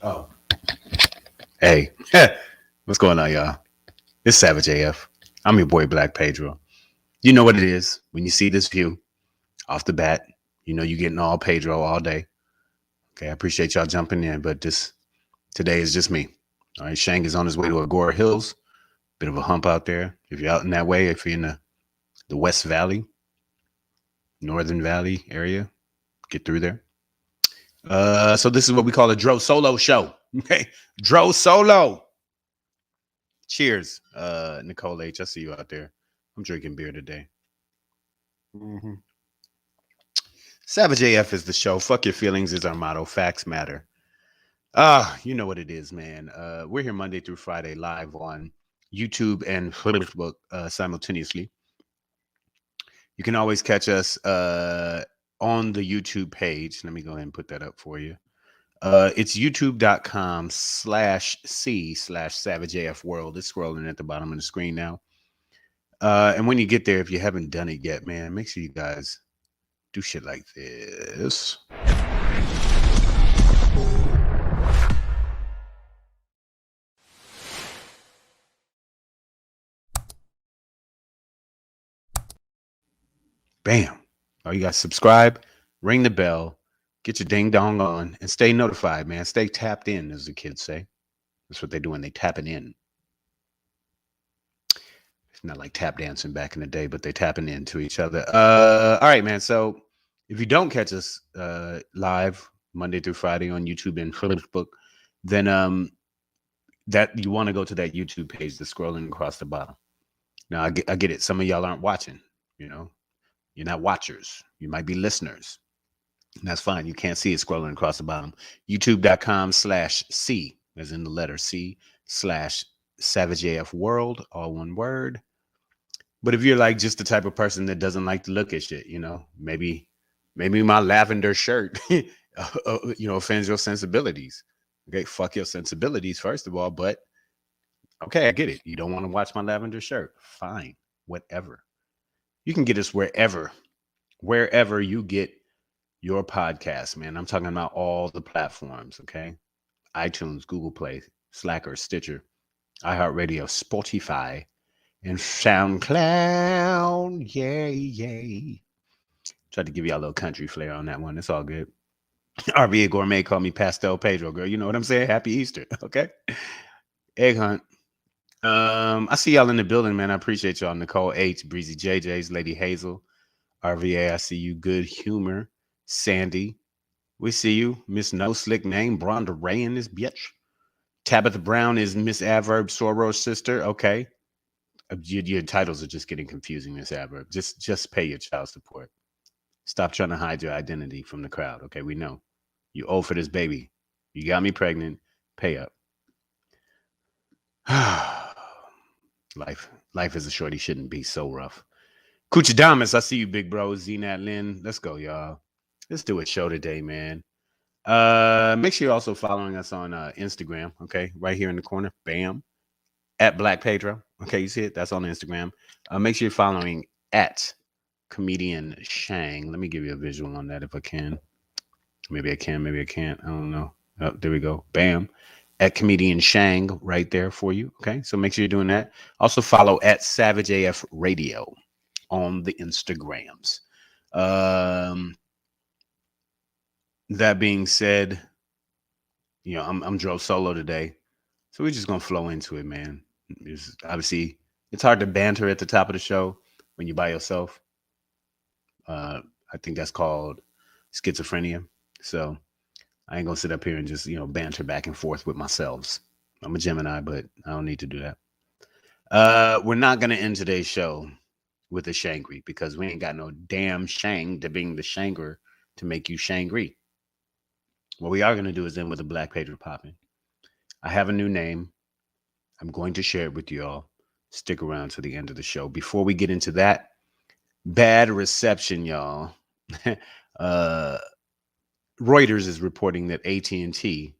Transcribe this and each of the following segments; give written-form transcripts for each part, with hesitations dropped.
Oh, hey, what's going on, y'all? It's Savage AF. I'm your boy Black Pedro. You know what it is when you see this view off the bat. You know you're getting all Pedro all day. Okay, I appreciate y'all jumping in, but this today is just me. All right, Shang is on his way to Agora Hills. Bit of a hump out there. If you're out in that way, if you're in the West Valley, Northern Valley area, get through there. So this is what we call a Dro Solo show. Okay, Dro Solo. Cheers, Nicole H. I see you out there. I'm drinking beer today. hmm Savage AF is the show. Fuck your feelings is our motto. Facts matter. You know what it is, man. We're here Monday through Friday live on YouTube and Facebook simultaneously. You can always catch us on the YouTube page. Let me go ahead and put that up for you. It's youtube.com/C/Savage World. It's scrolling at the bottom of the screen now. And when you get there, if you haven't done it yet, man, make sure you guys do shit like this. Bam. Oh, you guys subscribe, ring the bell, get your ding dong on, and stay notified, man. Stay tapped in, as the kids say. That's what they're doing. They tapping in. It's not like tap dancing back in the day, but they tapping into each other. All right, man. So if you don't catch us live Monday through Friday on YouTube and Facebook, then that you want to go to that YouTube page that's scrolling across the bottom. Now I get it. Some of y'all aren't watching. You know, you're not watchers. You might be listeners. And that's fine. You can't see it scrolling across the bottom. YouTube.com/C, as in the letter C/Savage AF World, all one word. But if you're like just the type of person that doesn't like to look at shit, maybe my lavender shirt, offends your sensibilities. Okay, fuck your sensibilities first of all, but okay, I get it. You don't want to watch my lavender shirt. Fine, whatever. You can get us wherever you get your podcast, man. I'm talking about all the platforms, okay? iTunes, Google Play, Slacker, Stitcher, iHeartRadio, Spotify, and SoundCloud. Yay, yay. Tried to give y'all a little country flair on that one. It's all good. RVA Gourmet called me Pastel Pedro, girl. You know what I'm saying? Happy Easter, okay? Egg hunt. I see y'all in the building, man. I appreciate y'all. Nicole H, Breezy JJ's, Lady Hazel, RVA. I see you. Good humor, Sandy. We see you. Miss No Slick Name, Bronda Ray in this bitch. Tabitha Brown is Miss Adverb Sorrow's sister. Okay. Your titles are just getting confusing, Miss Adverb. Just pay your child support. Stop trying to hide your identity from the crowd. Okay, we know. You owe for this baby. You got me pregnant. Pay up. Life as a shorty shouldn't be so rough. Kuchadamas, I see you, big bro. Zenat Lynn. Let's go, y'all. Let's do a show today, man. Make sure you're also following us on Instagram. Okay, right here in the corner. Bam. At Black Pedro. Okay, you see it? That's on Instagram. Make sure you're following at Comedian Shang. Let me give you a visual on that if I can. Maybe I can, maybe I can't. I don't know. Oh, there we go. Bam. At Comedian Shang right there for you. Okay, so make sure you're doing that. Also follow at Savage AF Radio on the Instagrams. That being said, I'm drove solo today, so we're just gonna flow into it, man. Obviously, it's hard to banter at the top of the show when you're by yourself. I think that's called schizophrenia. So I ain't gonna sit up here and just banter back and forth with myself. I'm a Gemini, but I don't need to do that. We're not gonna end today's show with a shangry because we ain't got no damn shang to bring the shanger to make you shangry. What we are gonna do is end with a Black Pedro popping. I have a new name. I'm going to share it with you all. Stick around to the end of the show. Before we get into that, bad reception, y'all. Reuters is reporting that AT&T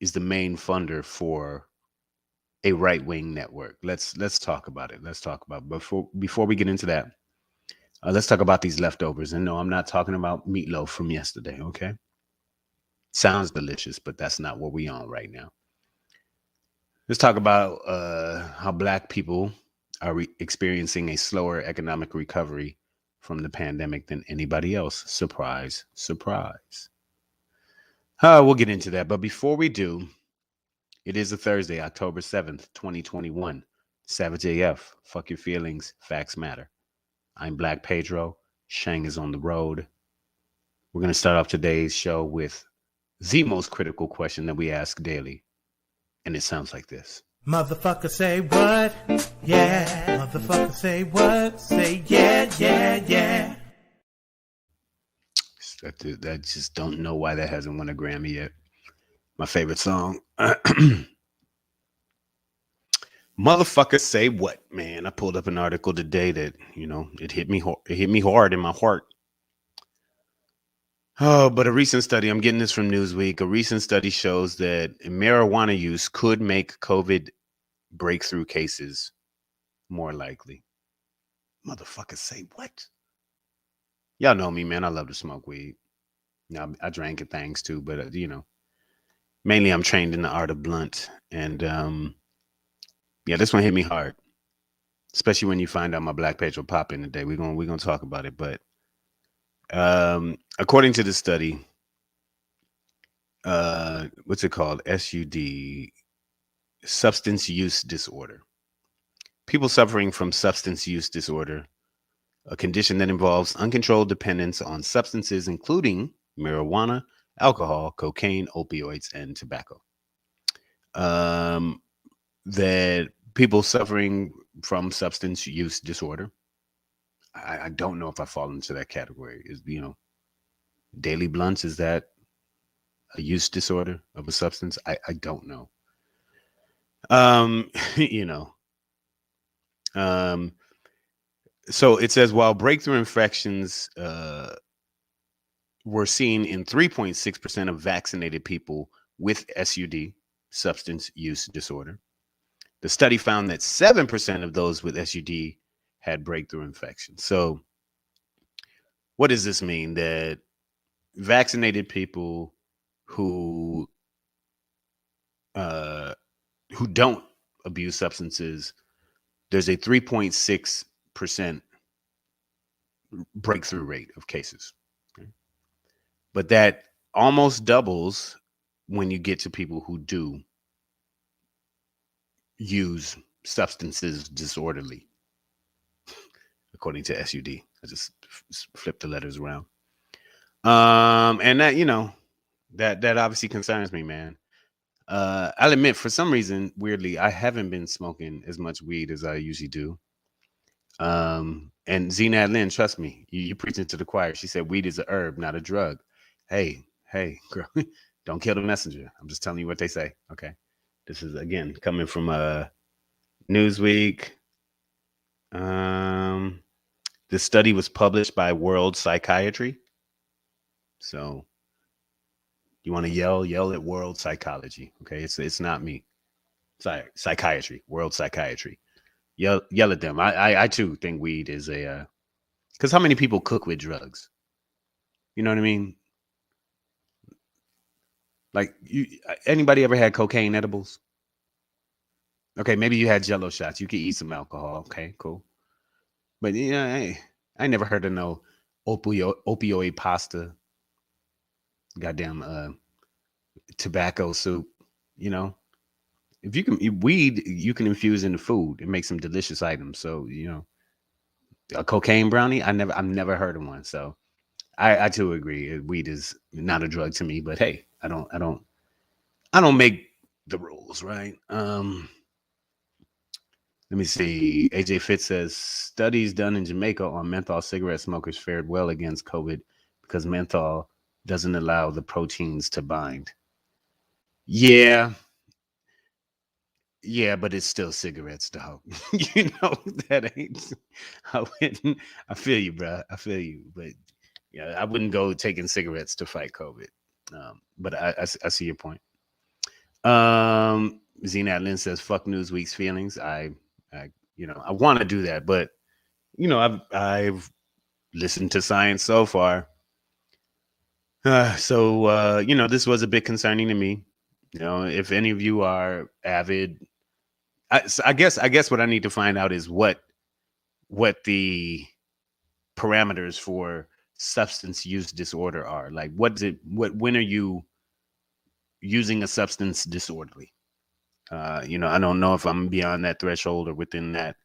is the main funder for a right-wing network. Let's talk about it. Let's talk about before we get into that. Let's talk about these leftovers. And no, I'm not talking about meatloaf from yesterday. Okay. Sounds delicious, but that's not what we on right now. Let's talk about how Black people are experiencing a slower economic recovery from the pandemic than anybody else. Surprise, surprise. We'll get into that. But before we do, it is a Thursday, October 7th, 2021. Savage AF. Fuck your feelings. Facts matter. I'm Black Pedro. Shang is on the road. We're going to start off today's show with the most critical question that we ask daily. And it sounds like this. Motherfucker say what? Yeah. Motherfucker say what? Say yeah, yeah, yeah. I just don't know why that hasn't won a Grammy yet. My favorite song. Motherfucker say what, man? I pulled up an article today that, it hit me hard in my heart. Oh, but a recent study, I'm getting this from Newsweek. A recent study shows that marijuana use could make COVID breakthrough cases more likely. Motherfucker say what? Y'all know me, man. I love to smoke weed. Now, I drank it things too, but mainly I'm trained in the art of blunt. And yeah, this one hit me hard. Especially when you find out my Black page will pop in today. We're gonna talk about it. But according to the study, what's it called? SUD, substance use disorder. People suffering from substance use disorder, a condition that involves uncontrolled dependence on substances, including marijuana, alcohol, cocaine, opioids, and tobacco. That people suffering from substance use disorder, I don't know if I fall into that category. Is daily blunts, is that a use disorder of a substance? I don't know. you know. Um, so it says while breakthrough infections were seen in 3.6% of vaccinated people with SUD, substance use disorder, the study found that 7% of those with SUD had breakthrough infections. So what does this mean? That vaccinated people who don't abuse substances, there's a 3.6% breakthrough rate of cases. Okay? But that almost doubles when you get to people who do use substances disorderly, according to SUD. I just flipped the letters around. And that, that obviously concerns me, man. I'll admit, for some reason, weirdly, I haven't been smoking as much weed as I usually do. And Zenad Lynn, trust me, you preaching to the choir. She said weed is a herb, not a drug. Hey, girl, don't kill the messenger. I'm just telling you what they say. Okay. This is again coming from Newsweek. The study was published by World Psychiatry. So you want to yell at World Psychology. Okay. It's not me. Sorry, psychiatry, World Psychiatry. Yell at them. I too think weed is a because how many people cook with drugs? You know what I mean? Like, anybody ever had cocaine edibles? Okay, maybe you had Jello shots. You could eat some alcohol. Okay, cool. But I never heard of no opioid pasta. Goddamn tobacco soup. You know, if you can weed, you can infuse into food and make some delicious items. So a cocaine brownie. I've never heard of one. So I too agree. Weed is not a drug to me. But hey, I don't make the rules, right? Let me see. AJ Fitz says studies done in Jamaica on menthol cigarette smokers fared well against COVID because menthol doesn't allow the proteins to bind. Yeah, yeah, but it's still cigarettes, dog. That ain't. I wouldn't. I feel you, bro. I feel you, but yeah, I wouldn't go taking cigarettes to fight COVID. But I see your point. Zenat Lynn says, "Fuck Newsweek's feelings." I want to do that, but I've listened to science so far. This was a bit concerning to me. If any of you are avid, I guess what I need to find out is what the parameters for substance use disorder are. Like, when are you using a substance disorderly? I don't know if I'm beyond that threshold or within that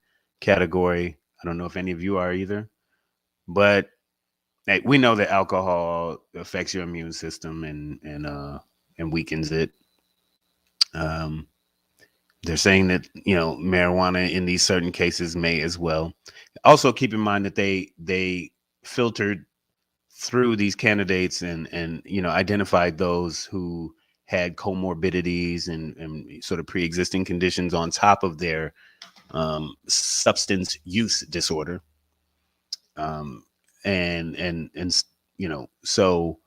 category. I don't know if any of you are either. But hey, we know that alcohol affects your immune system and weakens it. Um, they're saying that marijuana in these certain cases may as well. Also, keep in mind that they filtered through these candidates and identified those who had comorbidities and sort of pre-existing conditions on top of their substance use disorder. um, so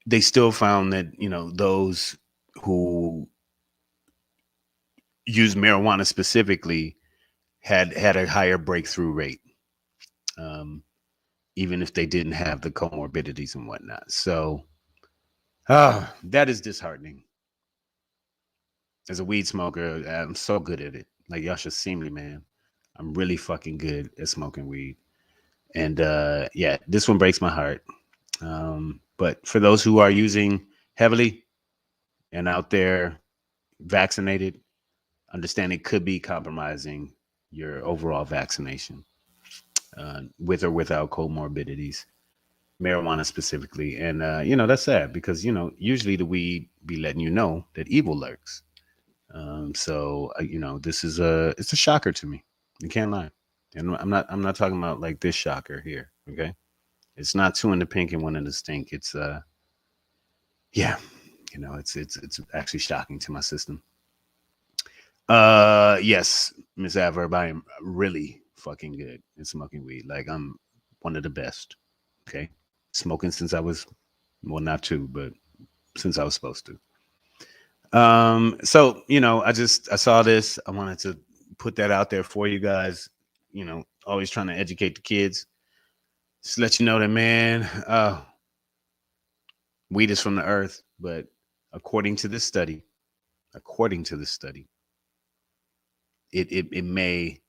they still found that those who use marijuana specifically had a higher breakthrough rate, um, even if they didn't have the comorbidities and whatnot. So that is disheartening. As a weed smoker, I'm so good at it. Like, y'all should see me, man. I'm really fucking good at smoking weed. And yeah, this one breaks my heart. But for those who are using heavily and out there vaccinated, understand it could be compromising your overall vaccination, with or without comorbidities, marijuana specifically. And, that's sad because, usually the weed be letting you know that evil lurks. This is it's a shocker to me. You can't lie. And I'm not talking about like this shocker here. Okay. It's not two in the pink and one in the stink. It's, yeah, it's actually shocking to my system. Yes, Miss Adverb, I am really fucking good at smoking weed. Like, I'm one of the best. Okay, smoking since I was, well, not two, but since I was supposed to. So I saw this. I wanted to put that out there for you guys. Always trying to educate the kids. Just let you know that, man. Weed is from the earth, but according to this study, according to this study, it may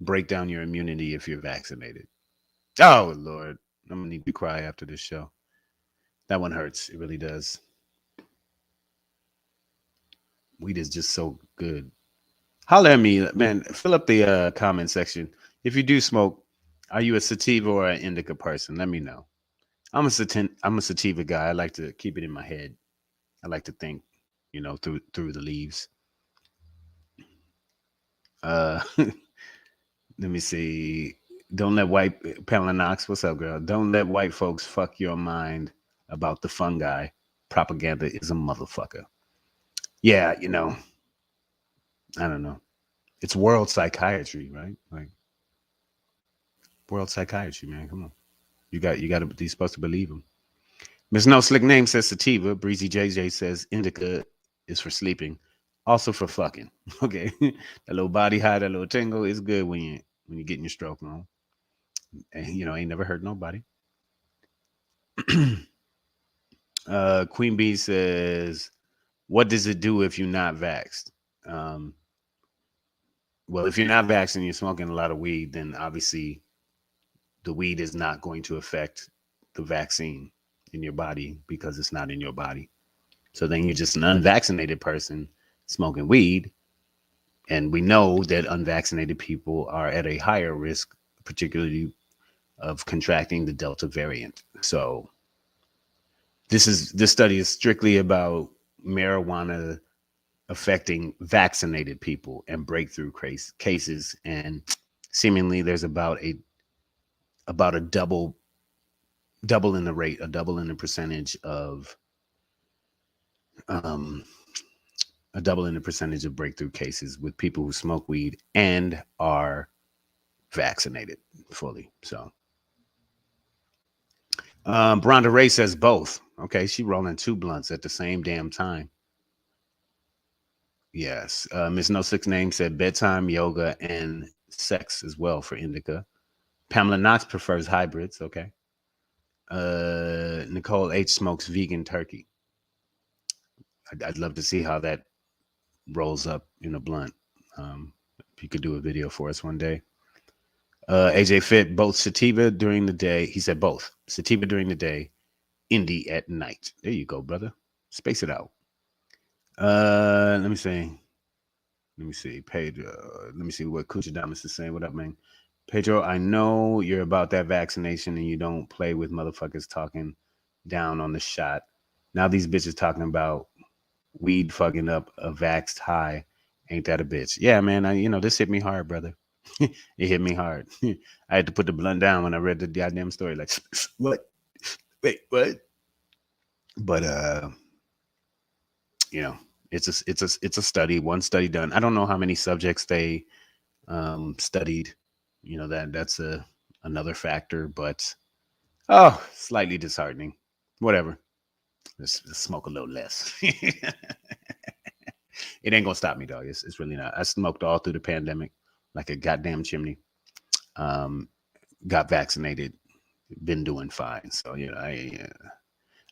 break down your immunity if you're vaccinated. Oh Lord, I'm gonna need to cry after this show. That one hurts. It really does. Weed is just so good. Holler at me, man. Fill up the comment section. If you do smoke, are you a sativa or an indica person? Let me know. I'm a sativa guy. I like to keep it in my head. I like to think, through the leaves. Let me see. Don't let white Pamela Knox. What's up, girl? Don't let white folks fuck your mind about the fungi. Propaganda is a motherfucker. Yeah, I don't know. It's world psychiatry, right? Like, world psychiatry, man. Come on. You got to be supposed to believe them. Miss No Slick Name says sativa. Breezy JJ says indica is for sleeping, also for fucking. Okay, that little body high, that little tingle is good when you're getting your stroke on. And ain't never hurt nobody. Queen Bee says, "What does it do if you're not vaxxed?" Um, well, if you're not vaxxed and you're smoking a lot of weed, then obviously the weed is not going to affect the vaccine in your body because it's not in your body. So then you're just an unvaccinated person smoking weed. And we know that unvaccinated people are at a higher risk, particularly of contracting the Delta variant. So this study is strictly about marijuana affecting vaccinated people and breakthrough cases. And seemingly there's about a double in the rate, a double in the percentage of um, a double in the percentage of breakthrough cases with people who smoke weed and are vaccinated fully. So, Bronda Ray says both. Okay, she rolling two blunts at the same damn time. Yes. Miss No Six Name said bedtime, yoga, and sex as well for indica. Pamela Knox prefers hybrids. Okay. Nicole H smokes vegan turkey. I'd love to see how that rolls up in a blunt. Um, if you could do a video for us one day. AJ Fit, both sativa during the day. He said both sativa during the day, indie at night. There you go, brother. Space it out. Let me see. Let me see. Pedro. Let me see what Kuchadamas is saying. What up, man? Pedro, I know you're about that vaccination and you don't play with motherfuckers talking down on the shot. Now these bitches talking about weed fucking up a vaxxed high. Ain't that a bitch? Yeah, man. This hit me hard, brother. It hit me hard. I had to put the blunt down when I read the goddamn story. Like, what? Wait, what? But you know, it's a study. One study done. I don't know how many subjects they studied. That's another factor, but slightly disheartening. Whatever. Let's smoke a little less. It ain't gonna stop me, dog. It's really not. I smoked all through the pandemic like a goddamn chimney. Um, got vaccinated, been doing fine. So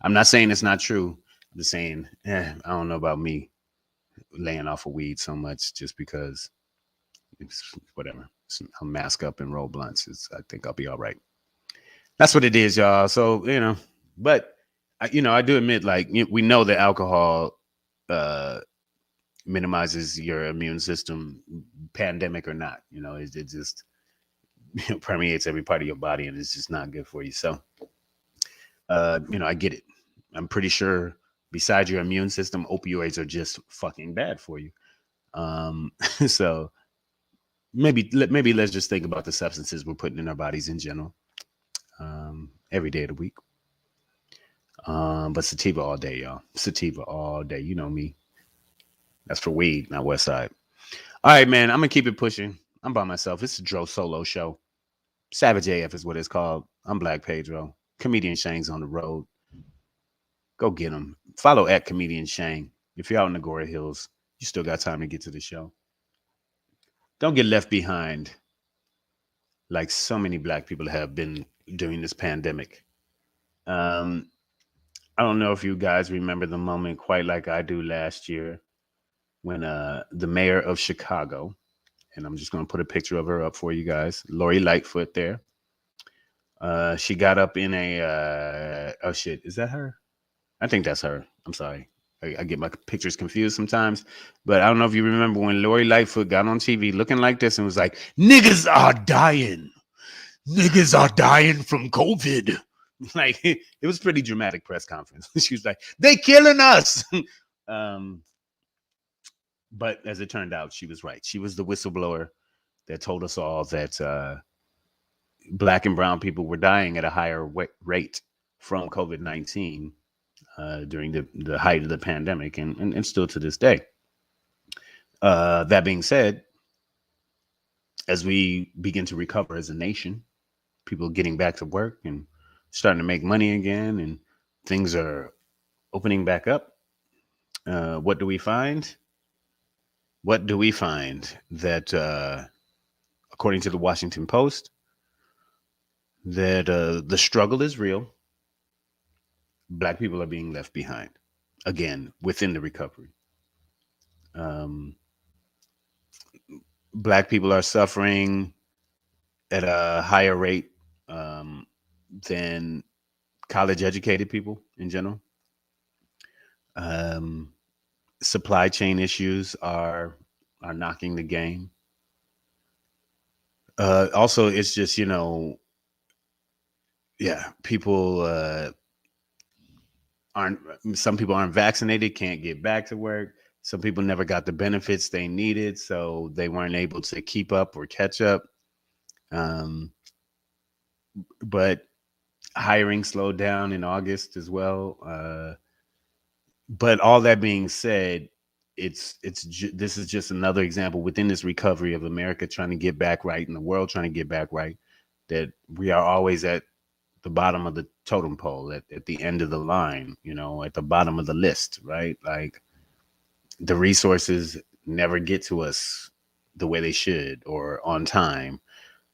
I'm not saying it's not true. I'm just saying, I don't know about me laying off of weed so much just because it's whatever. I'll mask up and roll blunts. I think I'll be all right. That's what it is, y'all. So but I do admit, like we know that alcohol uh, minimizes your immune system, pandemic or not. It just permeates every part of your body, and it's just not good for you. So, I get it. I'm pretty sure, besides your immune system, opioids are just fucking bad for you. So maybe let's just think about the substances we're putting in our bodies in general, every day of the week. But sativa all day, y'all. Sativa all day. You know me. That's for weed, not West Side. All right, man. I'm gonna keep it pushing. I'm by myself. It's a Dro solo show. Savage AF is what it's called. I'm Black Pedro. Comedian Shang's on the road. Go get him. Follow at Comedian Shang. If you're out in the Agora Hills, you still got time to get to the show. Don't get left behind like so many Black people have been during this pandemic. Um, I don't know if you guys remember the moment quite like I do last year when the mayor of Chicago, and I'm just going to put a picture of her up for you guys, Lori Lightfoot there. She got up in a, oh shit, is that her? I think that's her. I'm sorry. I get my pictures confused sometimes. But I don't know if you remember when Lori Lightfoot got on TV looking like this and was like, niggas are dying. Niggas are dying from COVID. Like, it was pretty dramatic press conference. She was like, they killing us. um, but as it turned out, she was right. She was the whistleblower that told us all that Black and brown people were dying at a higher rate from COVID-19 during the height of the pandemic and still to this day. That being said, as we begin to recover as a nation, people getting back to work and starting to make money again and things are opening back up, what do we find? What do we find? That according to the Washington Post, that the struggle is real. Black people are being left behind again within the recovery. Um, Black people are suffering at a higher rate than college educated people in general. Um, Supply chain issues are knocking the game. Also, it's just yeah, people aren't. Some people aren't vaccinated, can't get back to work. Some people never got the benefits they needed, so they weren't able to keep up or catch up. Um, but hiring slowed down in August as well. But all that being said, this is just another example within this recovery of America trying to get back right and the world trying to get back right, that we are always at the bottom of the totem pole, at the end of the line, at the bottom of the list, right? Like the resources never get to us the way they should or on time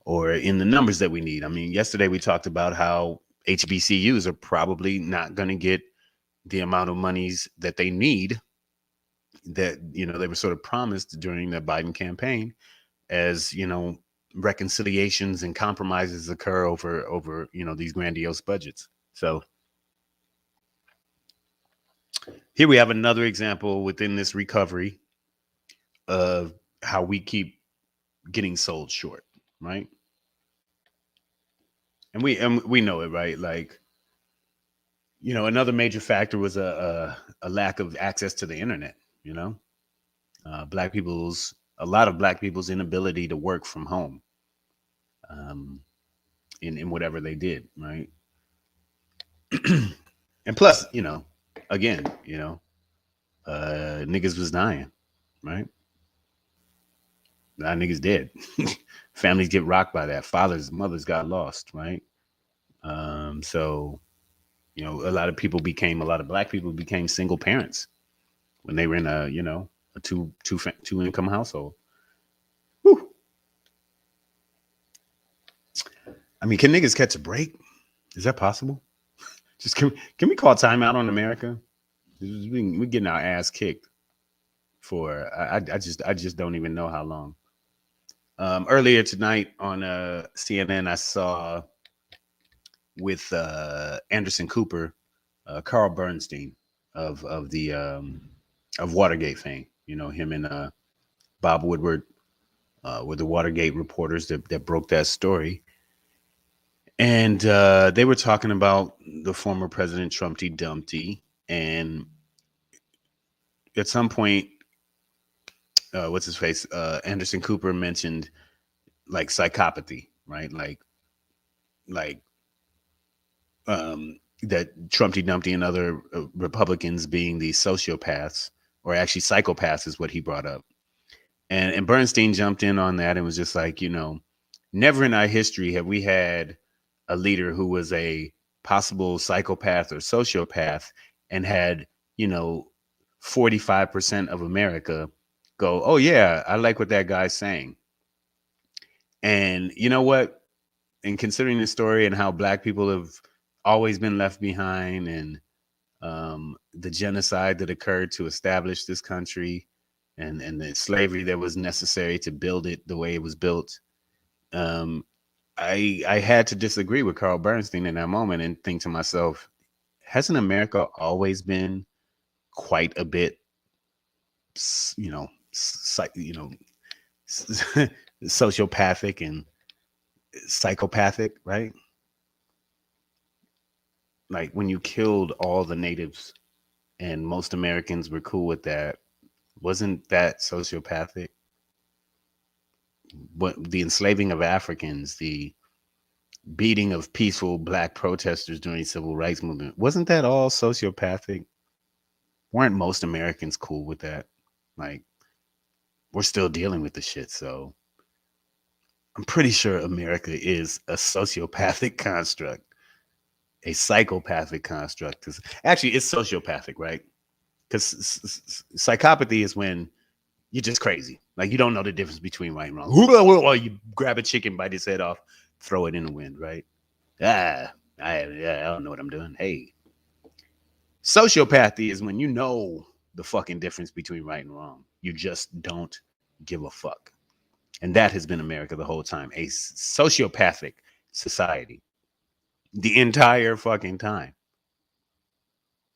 or in the numbers that we need. I mean, yesterday we talked about how HBCUs are probably not going to get the amount of monies that they need, that they were sort of promised during the Biden campaign, as reconciliations and compromises occur over these grandiose budgets. So here we have another example within this recovery of how we keep getting sold short, right? And we know it, right? Like, another major factor was a lack of access to the internet. You know, a lot of black people's inability to work from home, um, in whatever they did, right? And plus, again, niggas was dying, right? Now niggas dead. Families get rocked by that. Fathers, mothers got lost, right? So a lot of black people became single parents when they were in a two income household. Whew. I mean, can niggas catch a break? Is that possible? Just can we call timeout on America? We getting our ass kicked for I just don't even know how long. Earlier tonight on CNN, I saw with Anderson Cooper, Carl Bernstein of Watergate fame. Him and Bob Woodward were the Watergate reporters that broke that story. And they were talking about the former President Trumpty Dumpty. And at some point, what's his face? Anderson Cooper mentioned like psychopathy, right? Like that Trumpty Dumpty and other Republicans being the sociopaths, or actually psychopaths, is what he brought up. And Bernstein jumped in on that and was just like, never in our history have we had a leader who was a possible psychopath or sociopath and had, 45% of America go, oh, yeah, I like what that guy's saying. And you know what? And considering the story and how black people have always been left behind, and the genocide that occurred to establish this country, and the slavery that was necessary to build it the way it was built, um, I had to disagree with Carl Bernstein in that moment and think to myself, hasn't America always been quite a bit, sociopathic and psychopathic, right? Like when you killed all the natives and most Americans were cool with that, wasn't that sociopathic? What the enslaving of Africans, the beating of peaceful black protesters during the civil rights movement, wasn't that all sociopathic? Weren't most Americans cool with that? Like, we're still dealing with the shit, so I'm pretty sure America is a sociopathic construct, a psychopathic construct. Because actually, it's sociopathic, right? Because psychopathy is when you're just crazy. Like, you don't know the difference between right and wrong. Or you grab a chicken, bite its head off, throw it in the wind, right? I don't know what I'm doing. Hey, sociopathy is when you know the fucking difference between right and wrong. You just don't give a fuck. And that has been America the whole time, a sociopathic society, the entire fucking time.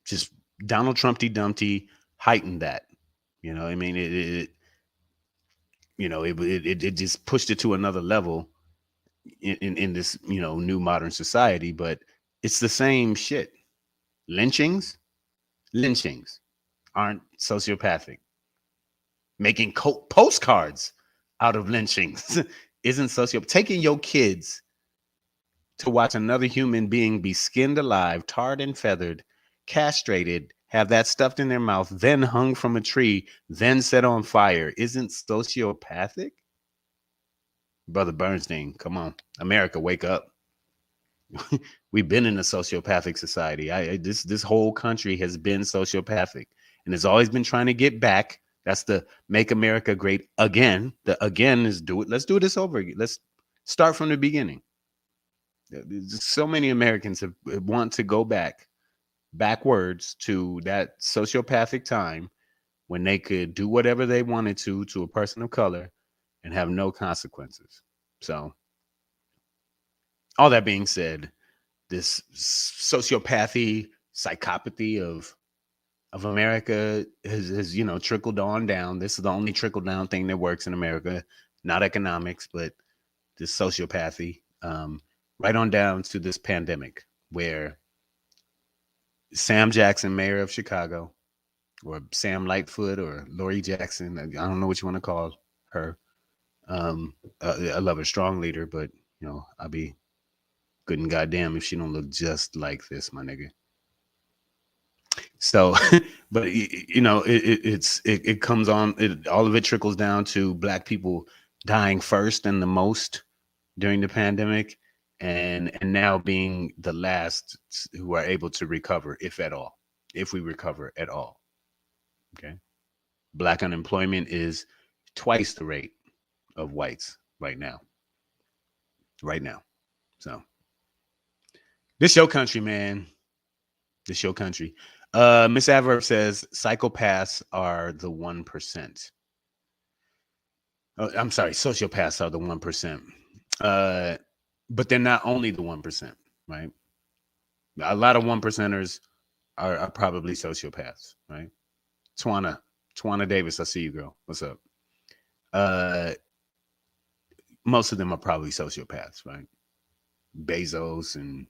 Just Donald Trumpty Dumpty heightened that. I mean, it just pushed it to another level in this, new modern society. But it's the same shit. Lynchings aren't sociopathic. Making postcards out of lynchings isn't sociopathic. Taking your kids to watch another human being be skinned alive, tarred and feathered, castrated, have that stuffed in their mouth, then hung from a tree, then set on fire isn't sociopathic? Brother Bernstein, come on. America, wake up. We've been in a sociopathic society. This whole country has been sociopathic and has always been trying to get back. That's the make America great again. The again is do it. Let's do this over again. Let's start from the beginning. So many Americans want to go backwards to that sociopathic time when they could do whatever they wanted to a person of color and have no consequences. So, all that being said, this sociopathy, psychopathy of America has trickled on down. This is the only trickle down thing that works in America, not economics, but this sociopathy, right on down to this pandemic, where Sam Jackson, mayor of Chicago, or Sam Lightfoot, or Lori Jackson, I don't know what you want to call her. I love her, strong leader, but I'll be good and goddamn if she don't look just like this, my nigga. So, but it comes on. All of it trickles down to black people dying first and the most during the pandemic, and now being the last who are able to recover, if at all, if we recover at all. Okay, black unemployment is twice the rate of whites right now. Right now, so this your country, man. This your country. Miss Adverb says psychopaths are the 1%. Oh, I'm sorry, sociopaths are the 1%. Uh, but they're not only the 1%, right? A lot of 1%ers are probably sociopaths, right? Twana Davis, I see you, girl. What's up? Uh, most of them are probably sociopaths, right? Bezos and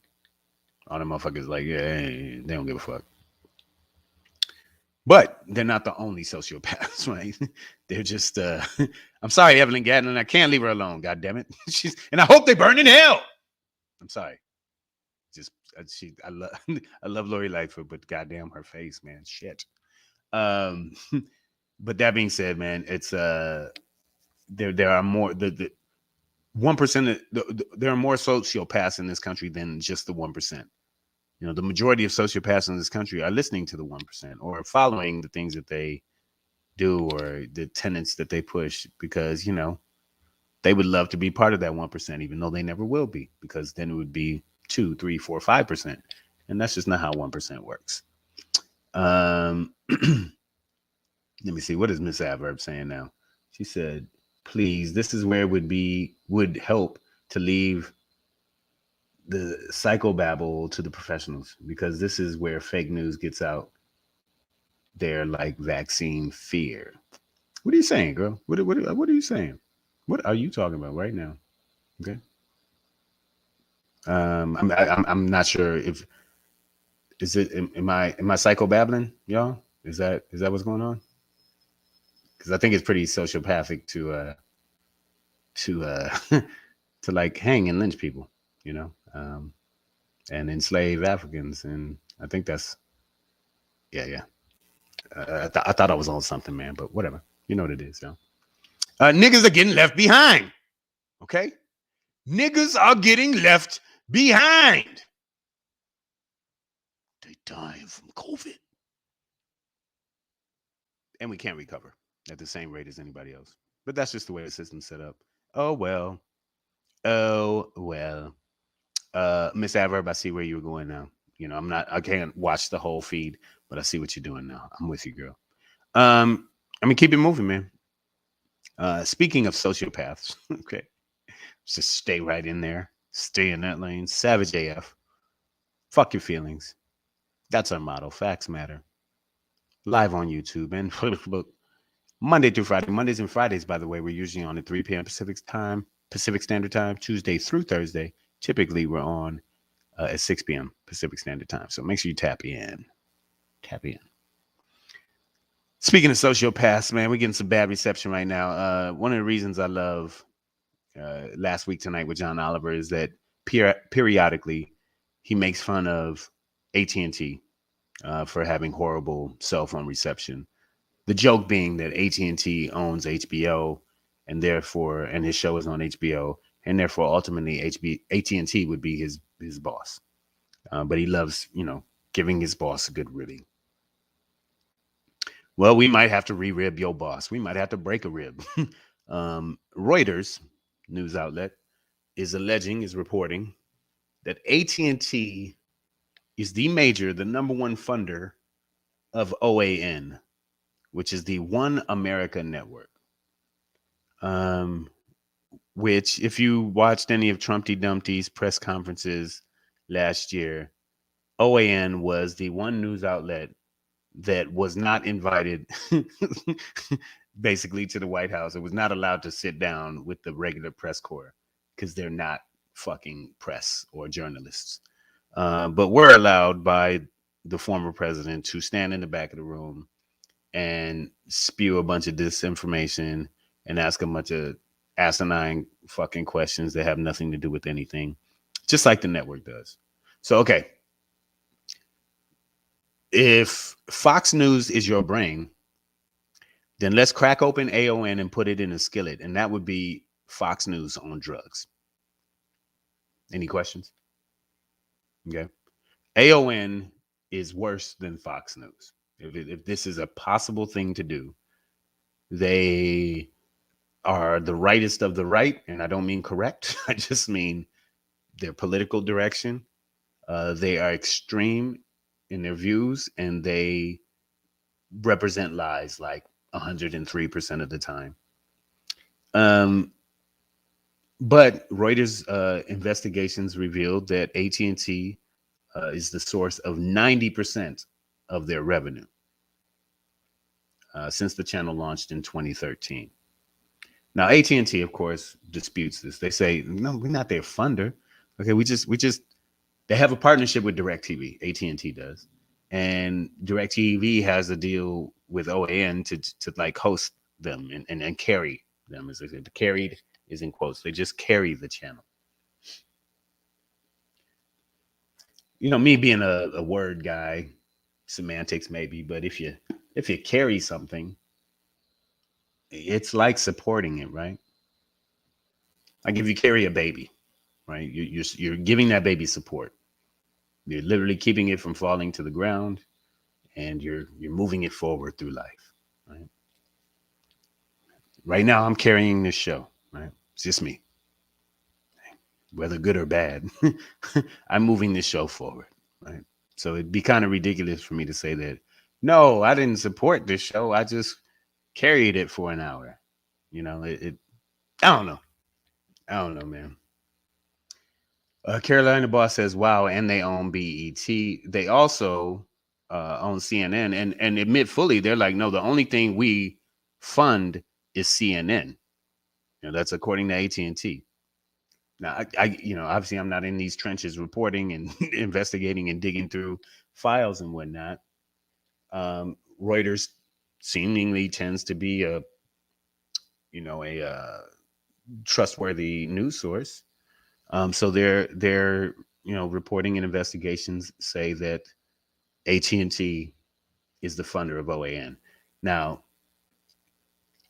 all the motherfuckers, like, yeah, they don't give a fuck. But they're not the only sociopaths, right? They're just I'm sorry, Evelyn Gatlin. I can't leave her alone, god damn it. And I hope they burn in hell. I'm sorry. Just I love I love Lori Lightfoot, but goddamn her face, man. Shit. Um but that being said, man, it's there are more the 1%, there are more sociopaths in this country than just the 1%. The majority of sociopaths in this country are listening to the 1% or following the things that they do or the tenets that they push because, they would love to be part of that 1%, even though they never will be, because then it would be 2, 3, 4, 5%. And that's just not how 1% works. Let me see. What is Miss Adverb saying now? She said, please, this is where it would help to leave the psychobabble to the professionals, because this is where fake news gets out there, like vaccine fear. What are you saying, girl? What are you saying? What are you talking about right now? Okay. I'm not sure if is it am I psychobabbling, y'all? Is that what's going on? Because I think it's pretty sociopathic to to like hang and lynch people, and enslave Africans, and I think that's yeah. I thought I was on something, man, but whatever. You know what it is, y'all. Niggas are getting left behind. Okay, niggas are getting left behind. They dying from COVID, and we can't recover at the same rate as anybody else. But that's just the way the system's set up. Oh well. Oh well. Miss Adverb, I see where you're going now. I can't watch the whole feed, but I see what you're doing now. I'm with you, girl. Keep it moving, man. Speaking of sociopaths, okay, just stay right in there. Stay in that lane. Savage AF. Fuck your feelings. That's our motto. Facts matter. Live on YouTube and Facebook. Monday through Friday. Mondays and Fridays, by the way, we're usually on at 3 p.m. Pacific Standard Time, Tuesday through Thursday. Typically, we're on at 6 p.m. Pacific Standard Time. So make sure you tap in. Tap in. Speaking of sociopaths, man, we're getting some bad reception right now. One of the reasons I love Last Week Tonight with John Oliver is that periodically he makes fun of AT&T for having horrible cell phone reception. The joke being that AT&T owns HBO, and his show is on HBO, and therefore ultimately AT&T would be his boss. But he loves, giving his boss a good ribbing. Well, we might have to re-rib your boss. We might have to break a rib. Reuters, news outlet, is reporting that AT&T is the number one funder of OAN, which is the One America Network. Um, which, if you watched any of Trumpty Dumpty's press conferences last year, OAN was the one news outlet that was not invited basically to the White House. It was not allowed to sit down with the regular press corps because they're not fucking press or journalists. But we're allowed by the former president to stand in the back of the room and spew a bunch of disinformation and ask a bunch of asinine fucking questions that have nothing to do with anything, just like the network does. So, okay, if Fox News is your brain, then let's crack open AON and put it in a skillet, and that would be Fox News on drugs. Any questions? Okay. AON is worse than Fox News. If this is a possible thing to do, they are the rightest of the right, and I don't mean correct. I just mean their political direction. They are extreme in their views, and they represent lies like 103% of the time. Um, but Reuters investigations revealed that AT&T is the source of 90% of their revenue since the channel launched in 2013. Now, AT&T, of course, disputes this. They say, no, we're not their funder. Okay, we just they have a partnership with DirecTV. AT&T does, and DirecTV has a deal with OAN to like host them and carry them. As I said, the carried is in quotes. They just carry the channel. You know, me being a word guy, semantics maybe, but if you carry something, it's like supporting it, right? Like if you carry a baby, right? You're giving that baby support. You're literally keeping it from falling to the ground, and you're moving it forward through life, right? Right now, I'm carrying this show, right? It's just me, whether good or bad. I'm moving this show forward, right? So it'd be kind of ridiculous for me to say that, no, I didn't support this show. I just carried it for an hour. You know, I don't know. I don't know, man. Carolina Boss says, wow, and they own BET. They also own CNN and admit fully, they're like, no, the only thing we fund is CNN. You know, that's according to AT&T. Now, obviously I'm not in these trenches reporting and investigating and digging through files and whatnot. Reuters seemingly tends to be a trustworthy news source. So their reporting and investigations say that AT&T is the funder of OAN. Now,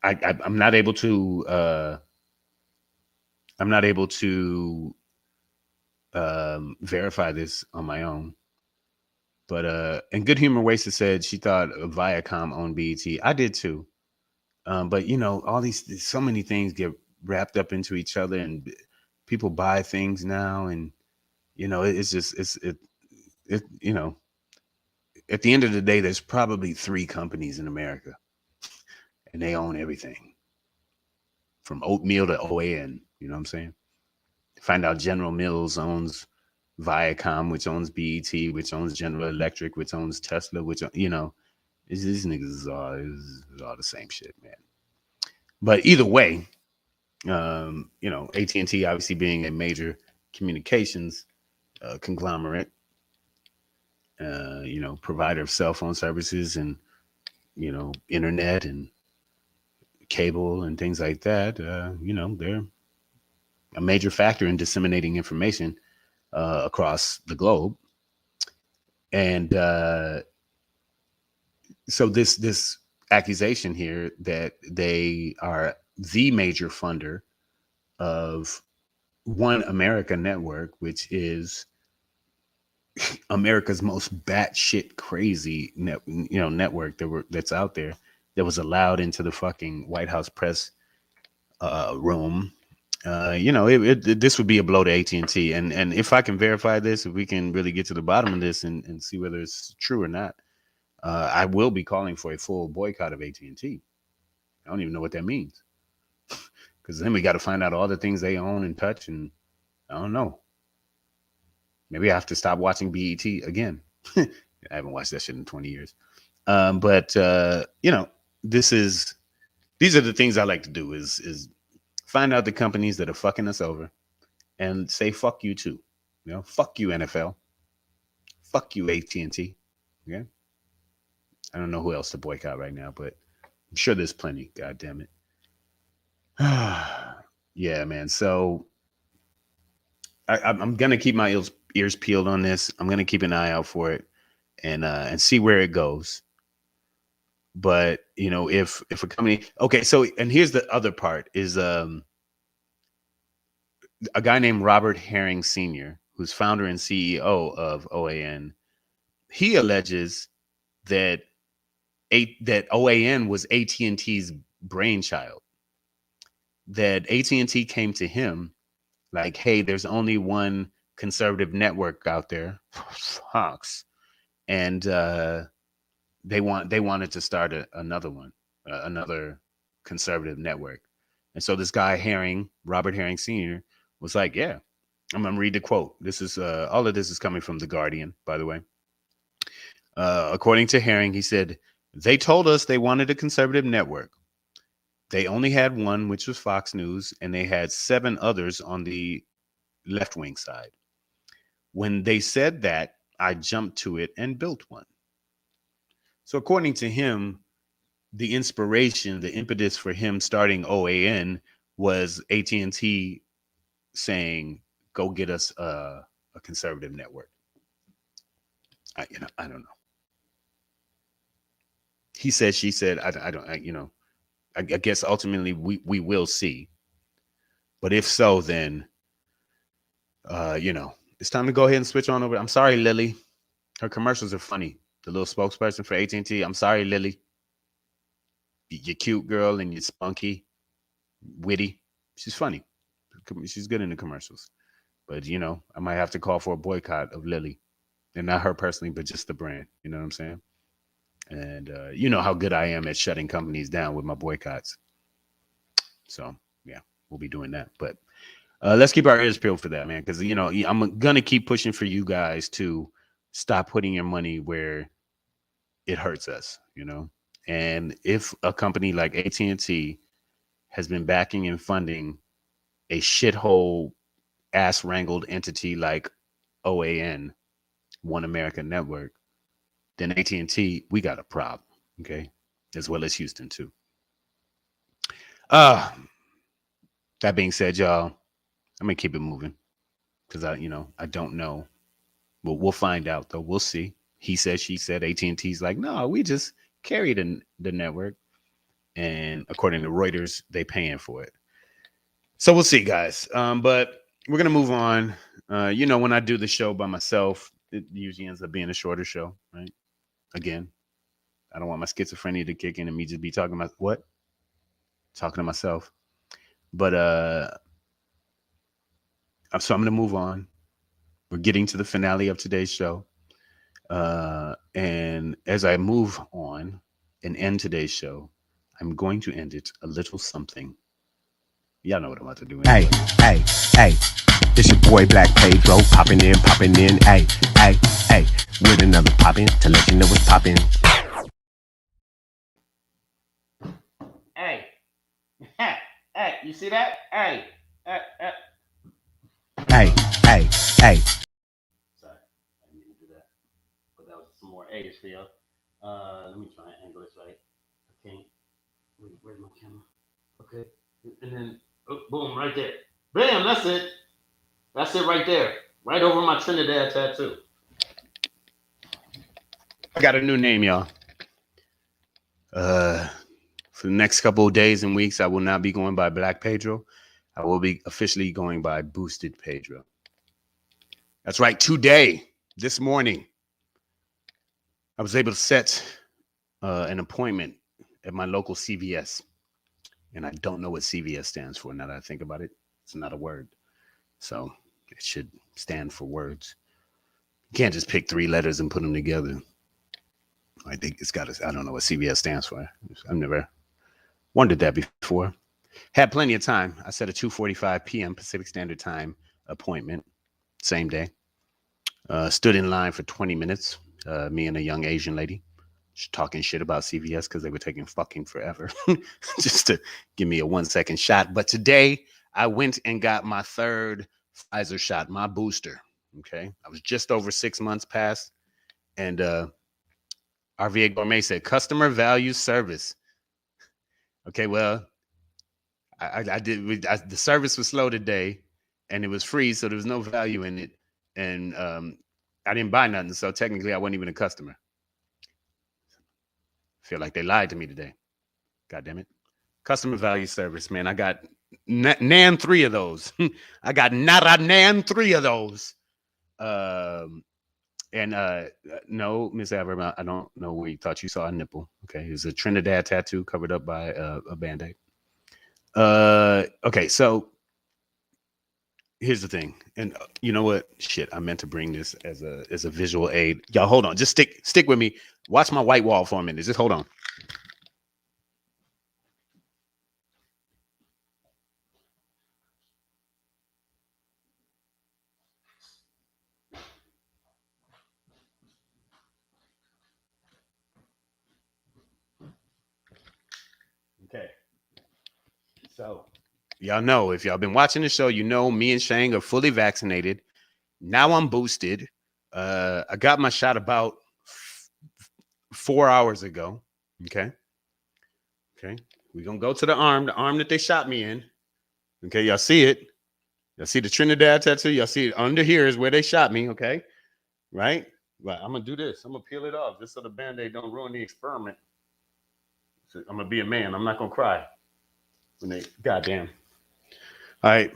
I'm not able to verify this on my own. But and Good Humor Wasted said she thought Viacom owned BET. I did too. But all these so many things get wrapped up into each other, and people buy things now, and it's just it at the end of the day, there's probably three companies in America, and they own everything from oatmeal to OAN. You know what I'm saying? Find out General Mills owns Viacom, which owns BET, which owns General Electric, which owns Tesla, which these niggas is all the same shit, man. But either way, AT&T obviously being a major communications conglomerate, provider of cell phone services and internet and cable and things like that. They're a major factor in disseminating information across the globe. And so this accusation here that they are the major funder of One America Network, which is America's most batshit crazy network that's out there, that was allowed into the fucking White House press room this would be a blow to AT&T. And if I can verify this, if we can really get to the bottom of this and see whether it's true or not, I will be calling for a full boycott of AT&T. I don't even know what that means, because then we got to find out all the things they own and touch, and I don't know. Maybe I have to stop watching BET again. I haven't watched that shit in 20 years. But this is these are the things I like to do is find out the companies that are fucking us over and say fuck you too. Fuck you NFL, fuck you AT&T. Okay, I don't know who else to boycott right now, but I'm sure there's plenty. God damn it. Yeah, man. So I'm gonna keep my ears peeled on this. I'm gonna keep an eye out for it and see where it goes. But if a company, okay, so and here's the other part is a guy named Robert Herring Sr., who's founder and CEO of OAN. He alleges that that OAN was AT&T's brainchild. That AT&T came to him like, hey, there's only one conservative network out there, Fox, and they wanted to start another one, another conservative network. And so this guy Robert Herring Sr. was like, yeah, I'm gonna read the quote. This is all of this is coming from The Guardian, by the way. According to Herring, he said, they told us they wanted a conservative network. They only had one, which was Fox News, and they had 7 others on the left wing side. When they said that, I jumped to it and built one. So according to him, the inspiration, the impetus for him starting OAN was AT&T saying, "Go get us a conservative network." I don't know. He said, she said. I don't. I guess ultimately we will see. But if so, then it's time to go ahead and switch on over. I'm sorry, Lily. Her commercials are funny. The little spokesperson for AT&T. I'm sorry, Lily. You're cute, girl, and you're spunky, witty. She's funny. She's good in the commercials. But I might have to call for a boycott of Lily, and not her personally, but just the brand. You know what I'm saying? And you know how good I am at shutting companies down with my boycotts. So yeah, we'll be doing that. But let's keep our ears peeled for that, man, because I'm gonna keep pushing for you guys to stop putting your money where it hurts us. And if a company like AT&T has been backing and funding a shithole ass wrangled entity like OAN, One America Network, then AT&T, we got a problem, okay? As well as Houston too. Uh that being said, y'all, I'm gonna keep it moving because I don't know. We'll find out though. We'll see. He said, she said. AT&T's like, no, we just carry the network, and according to Reuters, they paying for it. So we'll see, guys. But we're gonna move on. When I do the show by myself, it usually ends up being a shorter show, right? Again, I don't want my schizophrenia to kick in and me just be talking about what? Talking to myself. But so I'm gonna move on. We're getting to the finale of today's show. And as I move on and end today's show, I'm going to end it a little something. Y'all know what I'm about to do. Hey, hey, hey. It's your boy Black Pedro popping in. Hey, hey, hey. With another popping to let you know what's popping. Hey, hey, you see that? Hey, Hey, hey, hey. Sorry, I didn't mean to do that. But that was some more A's for y'all. Let me try and angle this right. I can't. Where's my camera? Okay, and then boom, right there. Bam, that's it. That's it right there. Right over my Trinidad tattoo. I got a new name, y'all. For the next couple of days and weeks, I will not be going by Black Pedro. I will be officially going by Boosted Pedro. That's right. Today, this morning, I was able to set an appointment at my local CVS. And I don't know what CVS stands for now that I think about it. It's not a word. So it should stand for words. You can't just pick three letters and put them together. I think it's got I don't know what CVS stands for. I've never wondered that before. Had plenty of time. I set a 2:45 p.m. Pacific Standard Time appointment, same day. Stood in line for 20 minutes. Me and a young Asian lady just talking shit about CVS because they were taking fucking forever just to give me a 1 second shot. But today I went and got my third Pfizer shot, my booster. Okay. I was just over 6 months past. And RVA Gourmet said customer value service. Okay. Well, I did. The service was slow today and it was free. So there was no value in it. And I didn't buy nothing. So technically I wasn't even a customer. Feel like they lied to me today. God damn it. Customer value service, man. I got nan 3 of those. I got not a nan 3 of those. No, Miss Aver, I don't know where you thought you saw a nipple. Okay, it's a Trinidad tattoo covered up by a band-aid. Okay, so here's the thing, and you know what? Shit, I meant to bring this as a visual aid. Y'all, hold on, just stick with me. Watch my white wall for a minute. Just hold on. Okay. So, y'all know, if y'all been watching the show, you know me and Shang are fully vaccinated. Now I'm boosted. I got my shot about 4 hours ago. Okay. We're going to go to the arm that they shot me in. Okay. Y'all see it. Y'all see the Trinidad tattoo. Y'all see it under here is where they shot me. Okay. Right. Well, I'm going to do this. I'm going to peel it off just so the Band-Aid don't ruin the experiment. So I'm going to be a man. I'm not going to cry. When they, goddamn. All right.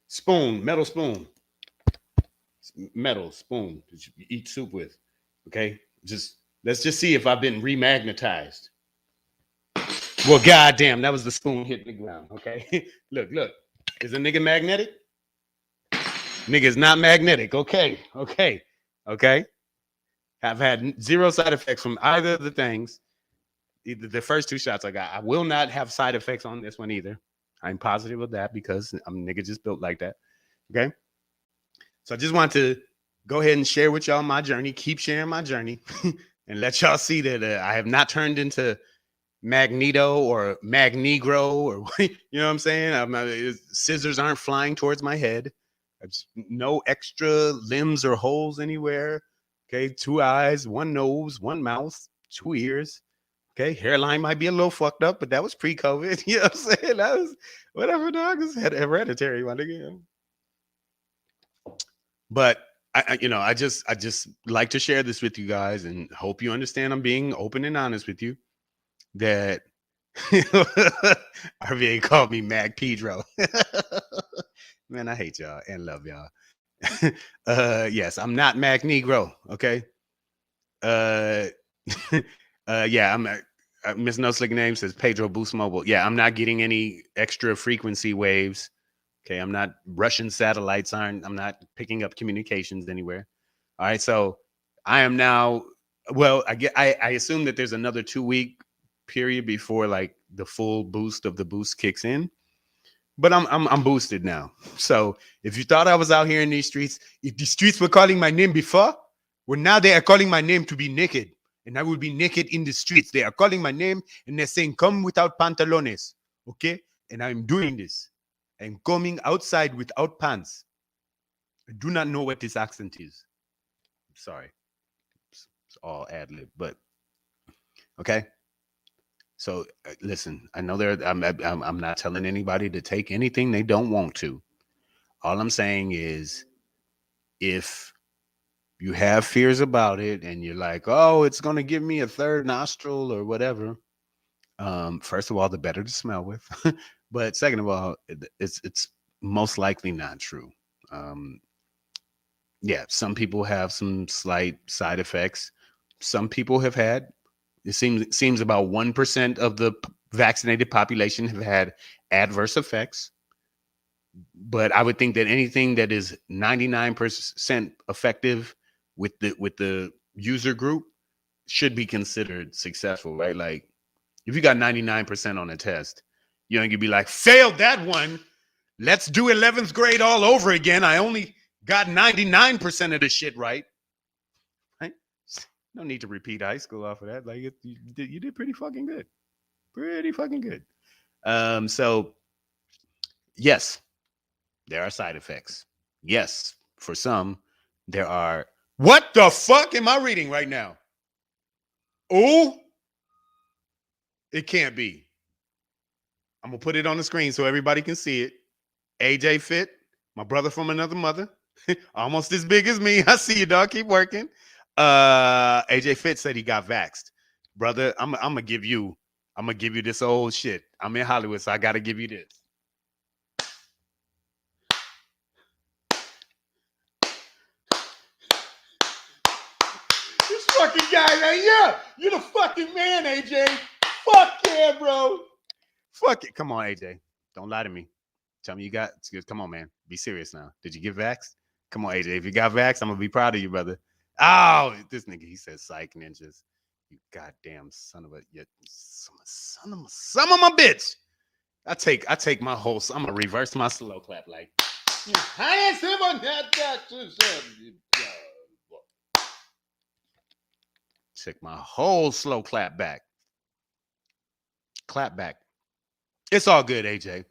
Spoon, metal spoon. Metal spoon that you eat soup with. Okay. Let's just see if I've been remagnetized. Well, goddamn, that was the spoon hitting the ground. Okay. Look. Is a nigga magnetic? Nigga's not magnetic. Okay. Have had 0 side effects from either of the things. Either the first 2 shots I got. I will not have side effects on this one either. I'm positive of that because I'm a nigga just built like that. Okay. So I just want to go ahead and share with y'all my journey. Keep sharing my journey and let y'all see that I have not turned into Magneto or Magnegro or you know what I'm saying? Scissors aren't flying towards my head. No extra limbs or holes anywhere. Okay. 2 eyes, 1 nose, 1 mouth, 2 ears. Okay, hairline might be a little fucked up, but that was pre-COVID. You know what I'm saying? That was whatever, dog. It's hereditary, my nigga. But I just like to share this with you guys and hope you understand I'm being open and honest with you. That RVA called me Mag Pedro. Man, I hate y'all and love y'all. Yes, I'm not Mag Negro. Okay. Yeah, I'm. Miss No Slick Name says Pedro Boost Mobile. Yeah, I'm not getting any extra frequency waves. Okay, I'm not Russian satellites. I'm not picking up communications anywhere. All right, so I am now. Well, I assume that there's another 2-week period before like the full boost of the boost kicks in. But I'm boosted now. So if you thought I was out here in these streets, if the streets were calling my name before, well, now they are calling my name to be naked. And I will be naked in the streets. They are calling my name and they're saying, come without pantalones. Okay? And I'm doing this. I'm coming outside without pants. I do not know what this accent is. Sorry. It's all ad-lib, but okay. So listen, I know I'm not telling anybody to take anything they don't want to. All I'm saying is if you have fears about it and you're like, oh, it's going to give me a third nostril or whatever. First of all, the better to smell with. But second of all, it's most likely not true. Yeah, some people have some slight side effects. Some people have had, it seems about 1% of the vaccinated population have had adverse effects. But I would think that anything that is 99% effective with the user group should be considered successful, right? Like if you got 99% on a test, you ain't gonna be like, failed that one. Let's do 11th grade all over again. I only got 99% of the shit right. Right? No need to repeat high school off of that. Like you did pretty fucking good. Pretty fucking good. So yes, there are side effects. Yes, for some, there are. What the fuck am I reading right now? Oh, it can't be. I'm gonna put it on the screen so everybody can see it. AJ Fit, my brother from another mother, almost as big as me. I see you, dog. Keep working. AJ Fit said he got vaxxed. Brother, I'm gonna give you this old shit. I'm in Hollywood, so I gotta give you this. This fucking guy, man. Yeah, you're the fucking man, AJ. Fuck yeah, bro. Fuck it. Come on, AJ. Don't lie to me. Tell me you got. Come on, man. Be serious now. Did you get vaxxed? Come on, AJ. If you got vaxxed, I'm gonna be proud of you, brother. Oh, this nigga. He says, "Psych ninjas." You goddamn son of a son of my bitch. I take my whole. I'm gonna reverse my slow clap like. Take my whole slow clap back. Clap back. It's all good, AJ.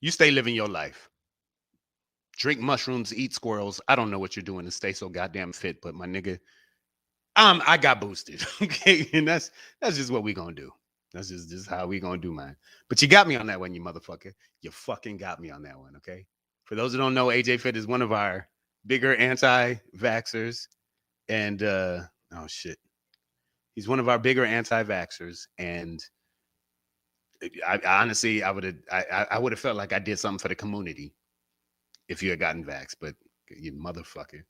You stay living your life. Drink mushrooms, eat squirrels. I don't know what you're doing to stay so goddamn fit, but my nigga, I got boosted. Okay, and that's just what we gonna do. That's just how we gonna do, man. But you got me on that one, you motherfucker. You fucking got me on that one, okay? For those who don't know, AJ Fit is one of our bigger anti-vaxxers, and oh shit, he's one of our bigger anti-vaxxers, and I honestly, I would have felt like I did something for the community if you had gotten vaxxed, but you motherfucker.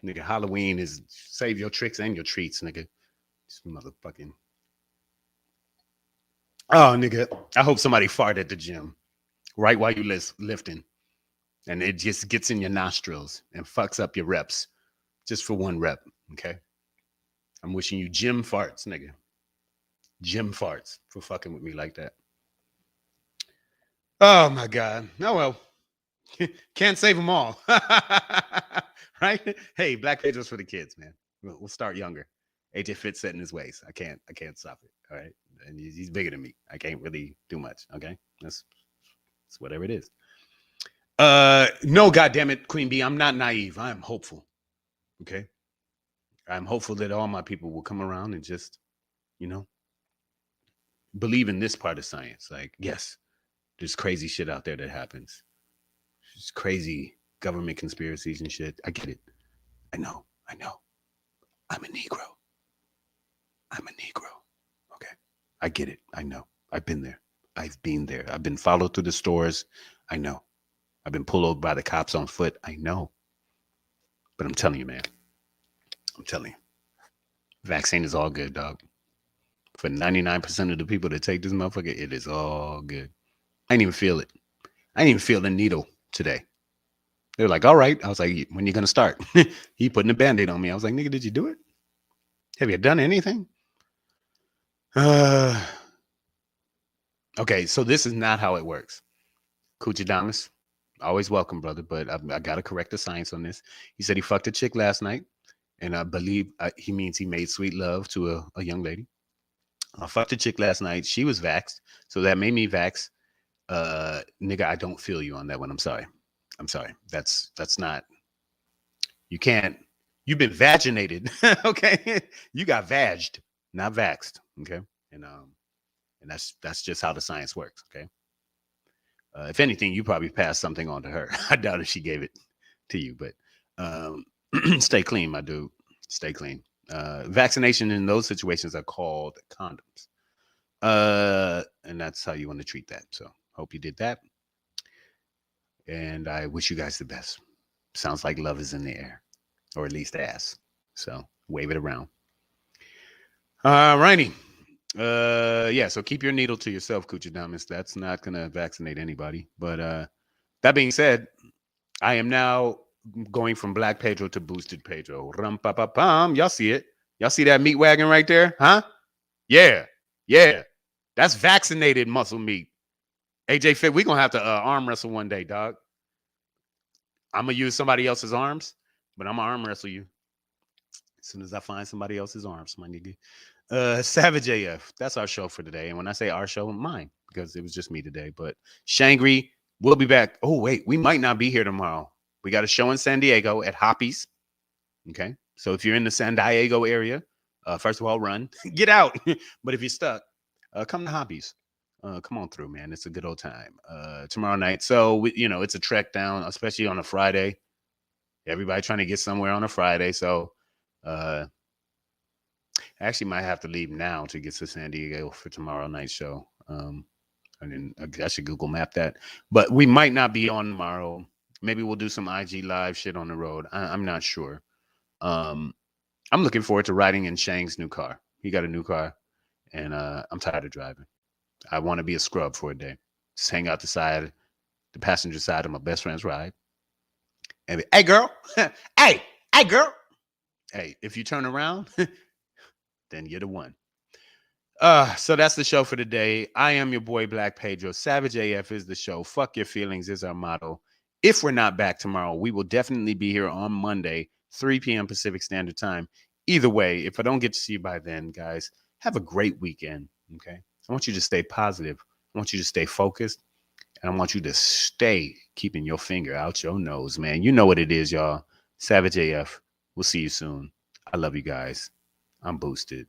Nigga, Halloween is save your tricks and your treats, nigga. This motherfucking. Oh, nigga. I hope somebody farted at the gym right while you lifting. And it just gets in your nostrils and fucks up your reps just for one rep, okay? I'm wishing you gym farts, nigga. Gym farts for fucking with me like that. Oh, my God. Oh, well. Can't save them all. Right? Hey, Black Pedro's for the kids, man. We'll start younger. AJ Fit set in his ways. I can't stop it. All right. And he's bigger than me. I can't really do much. Okay. That's whatever it is. No, goddamn it, Queen Bee. I'm not naive. I am hopeful. Okay. I'm hopeful that all my people will come around and just, believe in this part of science. Like, yes, there's crazy shit out there that happens. There's crazy government conspiracies and shit. I get it. I know. I'm a Negro. Okay. I get it. I know. I've been there. I've been followed through the stores. I know. I've been pulled over by the cops on foot. I know. But I'm telling you, man. Vaccine is all good, dog. For 99% of the people that take this motherfucker, it is all good. I didn't even feel it. I didn't even feel the needle today. They were like, all right. I was like, when you going to start? He putting a Band-Aid on me. I was like, nigga, did you do it? Have you done anything? Okay, so this is not how it works. Kuchadamas, always welcome, brother, but I got to correct the science on this. He said he fucked a chick last night, and I believe he means he made sweet love to a young lady. I fucked a chick last night. She was vaxxed, so that made me vax. Nigga, I don't feel you on that one. I'm sorry. That's not. You can't. You've been vaginated, okay? You got vagged, not vaxxed, okay? And that's just how the science works, okay? If anything, you probably passed something on to her. I doubt if she gave it to you, but stay clean, my dude. Stay clean. Vaccination in those situations are called condoms. And that's how you want to treat that. So hope you did that. And I wish you guys the best. Sounds like love is in the air, or at least ass. So wave it around. All righty. Yeah, so keep your needle to yourself, Kuchadamas. That's not gonna vaccinate anybody. But That being said, I am now going from Black Pedro to Boosted Pedro. Rum pa pa pum. Y'all see it? Y'all see that meat wagon right there? Huh? Yeah. Yeah. That's vaccinated muscle meat. AJ Fit, we gonna have to arm wrestle one day, dog. I'm gonna use somebody else's arms, but I'm gonna arm wrestle you as soon as I find somebody else's arms, my nigga. Savage AF. That's our show for today. And when I say our show, mine, because it was just me today. But Shangri, we'll be back. Oh, wait, we might not be here tomorrow. We got a show in San Diego at Hoppy's. Okay. So if you're in the San Diego area, first of all, run, get out. But if you're stuck, come to Hoppy's. Come on through, man. It's a good old time. Tomorrow night. So, it's a trek down, especially on a Friday. Everybody trying to get somewhere on a Friday. So, I actually might have to leave now to get to San Diego for tomorrow night's show. And then I should Google map that. But we might not be on tomorrow. Maybe we'll do some IG live shit on the road. I'm not sure. I'm looking forward to riding in Shang's new car. He got a new car, and I'm tired of driving. I want to be a scrub for a day. Just hang out the passenger side of my best friend's ride. And be, hey, girl. hey, girl. Hey, if you turn around, then you're the one. So that's the show for today. I am your boy, Black Pedro. Savage AF is the show. Fuck your feelings is our motto. If we're not back tomorrow, we will definitely be here on Monday, 3 p.m. Pacific Standard Time. Either way, if I don't get to see you by then, guys, have a great weekend, okay? I want you to stay positive. I want you to stay focused. And I want you to stay keeping your finger out your nose, man. You know what it is, y'all. Savage AF. We'll see you soon. I love you guys. I'm boosted.